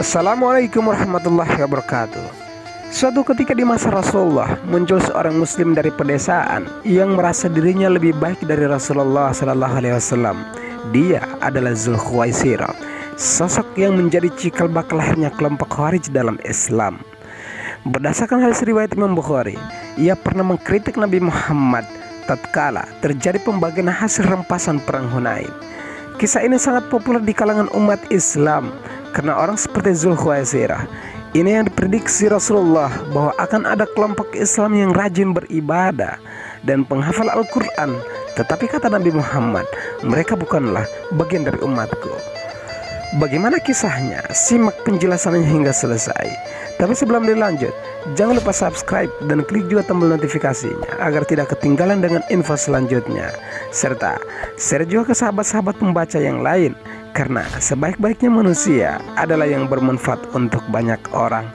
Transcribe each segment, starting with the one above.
Assalamualaikum warahmatullahi wabarakatuh. Suatu ketika di masa Rasulullah muncul seorang muslim dari pedesaan yang merasa dirinya lebih baik dari Rasulullah SAW. Dia adalah Dzulkhuwaisirah, sosok yang menjadi cikal bakal lahirnya kelompok Khawarij dalam Islam. Berdasarkan hadis riwayat Imam Bukhari, ia pernah mengkritik Nabi Muhammad tatkala terjadi pembagian hasil rampasan perang Hunain. Kisah ini sangat populer di kalangan umat Islam karena orang seperti Dzulkhuwaisirah ini yang diprediksi Rasulullah bahwa akan ada kelompok Islam yang rajin beribadah dan penghafal Al-Quran. Tetapi kata Nabi Muhammad, mereka bukanlah bagian dari umatku. Bagaimana kisahnya? Simak penjelasannya hingga selesai. Tapi sebelum dilanjut, jangan lupa subscribe dan klik juga tombol notifikasinya agar tidak ketinggalan dengan info selanjutnya. Serta share juga ke sahabat-sahabat pembaca yang lain, karena sebaik-baiknya manusia adalah yang bermanfaat untuk banyak orang.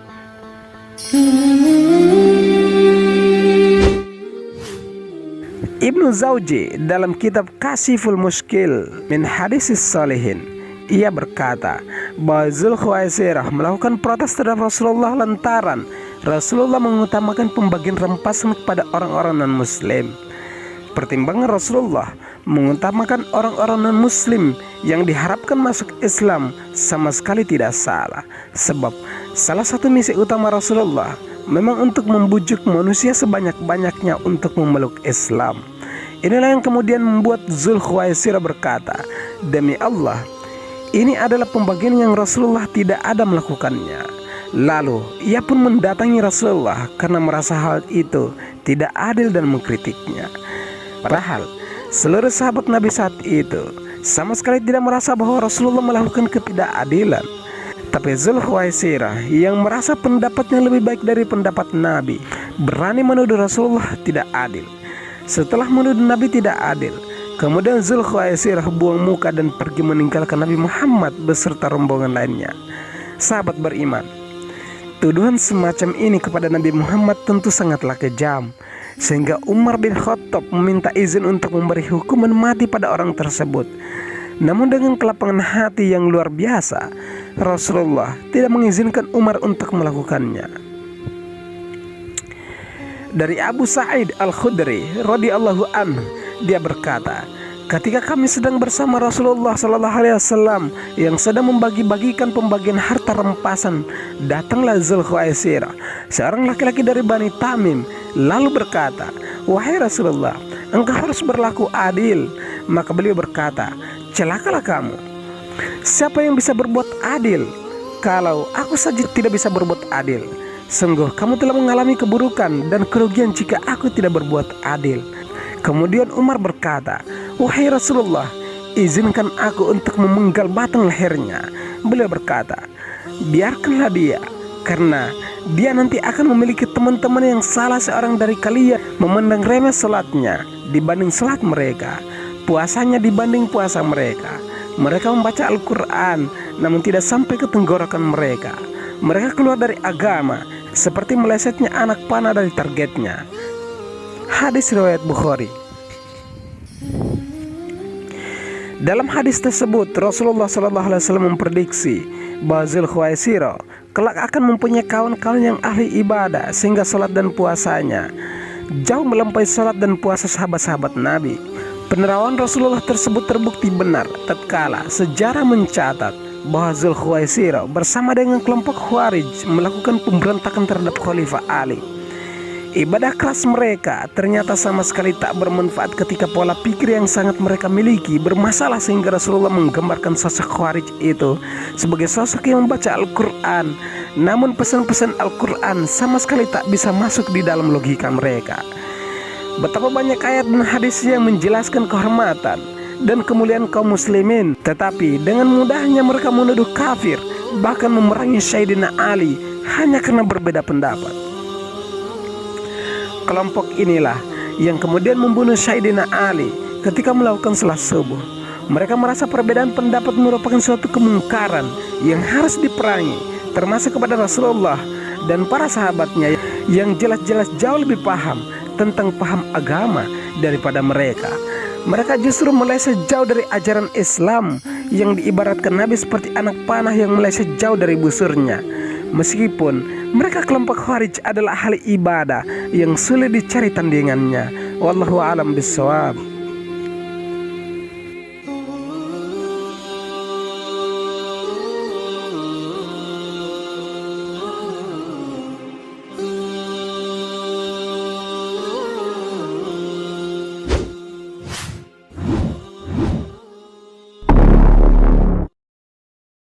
Ibnu Zawji dalam kitab Kashiful Mushkil min Hadisis Shalihin, ia berkata bahwa Dzulkhuwaisirah melakukan protes terhadap Rasulullah lantaran Rasulullah mengutamakan pembagian rampasan kepada orang-orang non-muslim. Pertimbangan Rasulullah mengutamakan orang-orang non-muslim yang diharapkan masuk Islam sama sekali tidak salah. Sebab salah satu misi utama Rasulullah memang untuk membujuk manusia sebanyak-banyaknya untuk memeluk Islam. Inilah yang kemudian membuat Dzulkhuwaisirah berkata, "Demi Allah, ini adalah pembagian yang Rasulullah tidak ada melakukannya." Lalu ia pun mendatangi Rasulullah karena merasa hal itu tidak adil dan mengkritiknya. Padahal seluruh sahabat Nabi saat itu sama sekali tidak merasa bahwa Rasulullah melakukan ketidakadilan. Tapi Dzulkhuwaisirah yang merasa pendapatnya lebih baik dari pendapat Nabi berani menuduh Rasulullah tidak adil. Setelah menuduh Nabi tidak adil, kemudian Dzulkhuwaisirah buang muka dan pergi meninggalkan Nabi Muhammad beserta rombongan lainnya. Sahabat beriman, tuduhan semacam ini kepada Nabi Muhammad tentu sangatlah kejam, sehingga Umar bin Khattab meminta izin untuk memberi hukuman mati pada orang tersebut. Namun dengan kelapangan hati yang luar biasa, Rasulullah tidak mengizinkan Umar untuk melakukannya. Dari Abu Sa'id Al-Khudri radhiyallahu anhu, dia berkata, ketika kami sedang bersama Rasulullah SAW yang sedang membagi-bagikan pembagian harta rampasan, datanglah Dzulkhuwaisirah, seorang laki-laki dari Bani Tamim, lalu berkata, "Wahai Rasulullah, engkau harus berlaku adil." Maka beliau berkata, "Celakalah kamu. Siapa yang bisa berbuat adil kalau aku saja tidak bisa berbuat adil? Sungguh kamu telah mengalami keburukan dan kerugian jika aku tidak berbuat adil." Kemudian Umar berkata, "Wahai Rasulullah, izinkan aku untuk memenggal batang lehernya." Beliau berkata, "Biarkanlah dia, karena dia nanti akan memiliki teman-teman yang salah seorang dari kalian memandang remeh salatnya dibanding salat mereka, puasanya dibanding puasa mereka. Mereka membaca Al-Quran namun tidak sampai ke tenggorokan mereka. Mereka keluar dari agama seperti melesetnya anak panah dari targetnya." Hadis riwayat Bukhari. Dalam hadis tersebut Rasulullah SAW memprediksi bahwa Dzulkhuwaisirah kelak akan mempunyai kawan-kawan yang ahli ibadah sehingga salat dan puasanya jauh melampaui salat dan puasa sahabat-sahabat Nabi. Penerawan Rasulullah tersebut terbukti benar tatkala sejarah mencatat bahwa Dzulkhuwaisirah bersama dengan kelompok Khawarij melakukan pemberontakan terhadap Khalifah Ali. Ibadah keras mereka ternyata sama sekali tak bermanfaat ketika pola pikir yang sangat mereka miliki bermasalah, sehingga Rasulullah menggambarkan sosok Khawarij itu sebagai sosok yang membaca Al-Quran, namun pesan-pesan Al-Quran sama sekali tak bisa masuk di dalam logika mereka. Betapa banyak ayat dan hadis yang menjelaskan kehormatan dan kemuliaan kaum muslimin, tetapi dengan mudahnya mereka menuduh kafir, bahkan memerangi Sayyidina Ali hanya karena berbeda pendapat. Kelompok inilah yang kemudian membunuh Sayyidina Ali ketika melakukan salat subuh. Mereka merasa perbedaan pendapat merupakan suatu kemungkaran yang harus diperangi, termasuk kepada Rasulullah dan para sahabatnya yang jelas-jelas jauh lebih paham tentang paham agama daripada mereka. Mereka justru meleset jauh dari ajaran Islam yang diibaratkan Nabi seperti anak panah yang meleset jauh dari busurnya. Meskipun mereka kelompok Khawarij adalah ahli ibadah yang sulit dicari tandingannya. Wallahu a'lam bishawab.